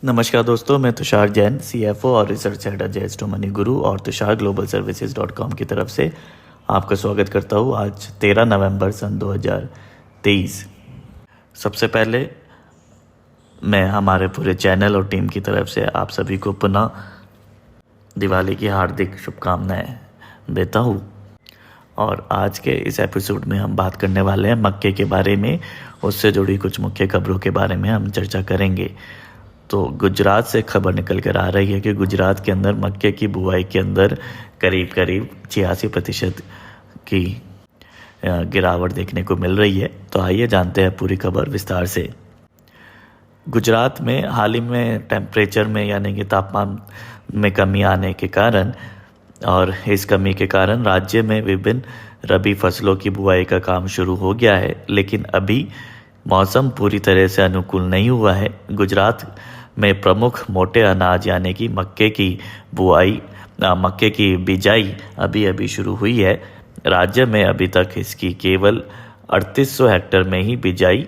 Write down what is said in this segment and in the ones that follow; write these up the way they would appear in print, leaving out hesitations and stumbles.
नमस्कार दोस्तों, मैं तुषार जैन, सीएफओ और research head JS to money Guru और तुषार ग्लोबल सर्विसेज.com की तरफ से आपका स्वागत करता हूँ। आज 13 नवंबर सन 2023। सबसे पहले मैं हमारे पूरे चैनल और टीम की तरफ से आप सभी को पुनः दिवाली की हार्दिक शुभकामनाएं देता हूँ। और आज के इस एपिसोड में हम बात करने वाले हैं मक्के के बारे में। उससे जुड़ी कुछ मुख्य खबरों के बारे में हम चर्चा करेंगे। तो गुजरात से खबर निकल कर आ रही है कि गुजरात के अंदर मक्के की बुआई के अंदर करीब 86% की गिरावट देखने को मिल रही है। तो आइए जानते हैं पूरी खबर विस्तार से। गुजरात में हाल ही में टेम्परेचर में यानी कि तापमान में कमी आने के कारण और इस कमी के कारण राज्य में विभिन्न रबी फसलों की बुआई का काम शुरू हो गया है, लेकिन अभी मौसम पूरी तरह से अनुकूल नहीं हुआ है। गुजरात में प्रमुख मोटे अनाज यानी कि मक्के की बिजाई अभी शुरू हुई है। राज्य में अभी तक इसकी केवल 3800 हेक्टेयर में ही बिजाई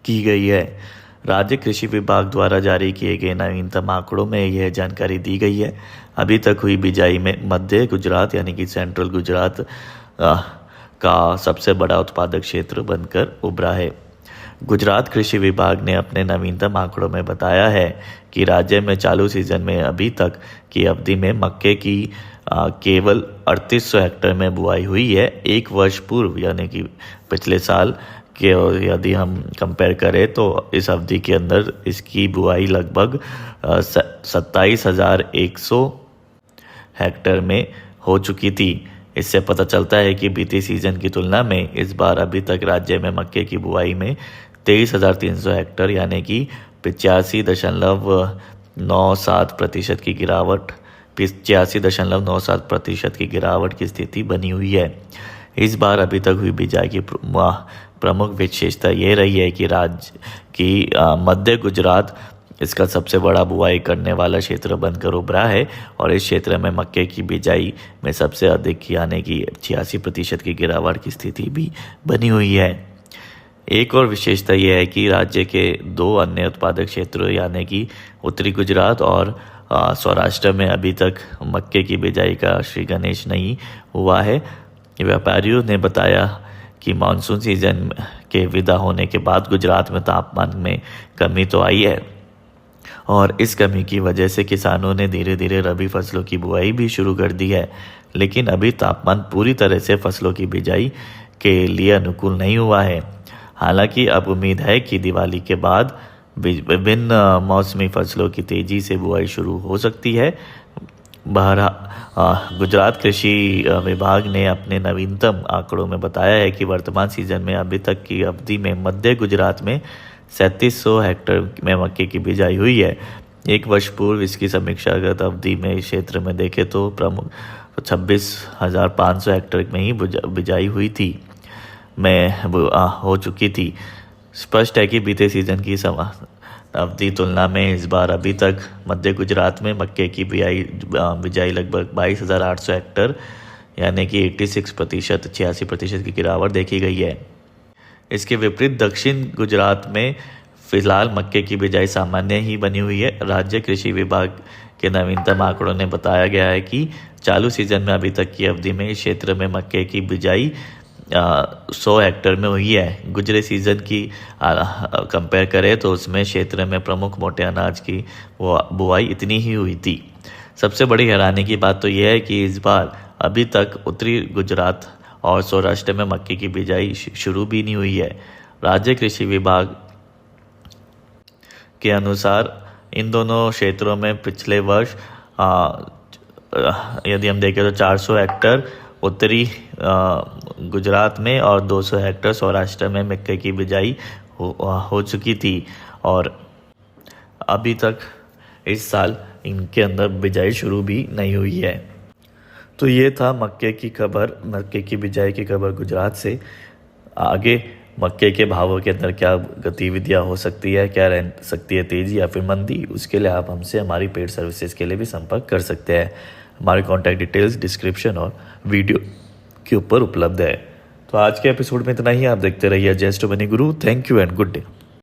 की गई है। राज्य कृषि विभाग द्वारा जारी किए गए नवीनतम आंकड़ों में यह जानकारी दी गई है। अभी तक हुई बिजाई में मध्य गुजरात यानी कि सेंट्रल गुजरात का सबसे बड़ा उत्पादक क्षेत्र बनकर उभरा है। गुजरात कृषि विभाग ने अपने नवीनतम आंकड़ों में बताया है कि राज्य में चालू सीजन में अभी तक की अवधि में मक्के की केवल 3800 हेक्टेयर में बुआई हुई है। एक वर्ष पूर्व यानी कि पिछले साल के यदि हम कंपेयर करें तो इस अवधि के अंदर इसकी बुआई लगभग 27,100 हेक्टेयर में हो चुकी थी। इससे पता चलता है कि बीते सीजन की तुलना में इस बार अभी तक राज्य में मक्के की बुआई में 23,300 हेक्टेयर यानी कि 85.97% की गिरावट 85.97% की गिरावट की स्थिति बनी हुई है। इस बार अभी तक हुई बिजाई की प्रमुख विशेषता ये रही है कि राज्य की मध्य गुजरात इसका सबसे बड़ा बुआई करने वाला क्षेत्र बनकर उभरा है और इस क्षेत्र में मक्के की बिजाई में सबसे अधिक यानी कि 86% की गिरावट की स्थिति भी बनी हुई है। एक और विशेषता यह है कि राज्य के दो अन्य उत्पादक क्षेत्रों यानी कि उत्तरी गुजरात और सौराष्ट्र में अभी तक मक्के की बिजाई का श्री गणेश नहीं हुआ है। व्यापारियों ने बताया कि मानसून सीजन के विदा होने के बाद गुजरात में तापमान में कमी तो आई है और इस कमी की वजह से किसानों ने धीरे धीरे रबी फसलों की बुआई भी शुरू कर दी है, लेकिन अभी तापमान पूरी तरह से फसलों की बिजाई के लिए अनुकूल नहीं हुआ है। हालांकि अब उम्मीद है कि दिवाली के बाद विभिन्न मौसमी फसलों की तेजी से बुआई शुरू हो सकती है। गुजरात कृषि विभाग ने अपने नवीनतम आंकड़ों में बताया है कि वर्तमान सीजन में अभी तक की अवधि में मध्य गुजरात में 3700 हेक्टेयर में मक्के की बिजाई हुई है। एक वर्ष पूर्व इसकी समीक्षागत अवधि में इस क्षेत्र में देखें तो प्रमुख 26,500 हेक्टेयर में ही बिजाई हुई थी हो चुकी थी। स्पष्ट है कि बीते सीजन की अवधि तुलना में इस बार अभी तक मध्य गुजरात में मक्के की बिजाई लगभग 22,800 हेक्टेयर यानी कि 86% की गिरावट देखी गई है। इसके विपरीत दक्षिण गुजरात में फिलहाल मक्के की बिजाई सामान्य ही बनी हुई है। राज्य कृषि विभाग के नवीनतम आंकड़ों ने बताया गया है कि चालू सीजन में अभी तक की अवधि में इस क्षेत्र में मक्के की बिजाई 100 हेक्टेयर में हुई है। गुजरे सीजन की कंपेयर करें तो उसमें क्षेत्र में प्रमुख मोटे अनाज की बुआई इतनी ही हुई थी। सबसे बड़ी हैरानी की बात तो यह है कि इस बार अभी तक उत्तरी गुजरात और सौराष्ट्र में मक्के की बिजाई शुरू भी नहीं हुई है। राज्य कृषि विभाग के अनुसार इन दोनों क्षेत्रों में पिछले वर्ष यदि हम देखें तो 400 हेक्टेयर उत्तरी गुजरात में और 200 हेक्टेयर सौराष्ट्र में मक्के की बिजाई हो चुकी थी और अभी तक इस साल इनके अंदर बिजाई शुरू भी नहीं हुई है। तो ये था मक्के की बिजाई की खबर गुजरात से। आगे मक्के के भावों के अंदर क्या गतिविधियां हो सकती है, क्या रह सकती है तेजी या फिर मंदी, उसके लिए आप हमसे हमारी पेड सर्विसेज के लिए भी संपर्क कर सकते हैं। हमारे कॉन्टैक्ट डिटेल्स डिस्क्रिप्शन और वीडियो के ऊपर उपलब्ध है। तो आज के एपिसोड में इतना ही। आप देखते रहिए JS to money Guru. Thank you and good day.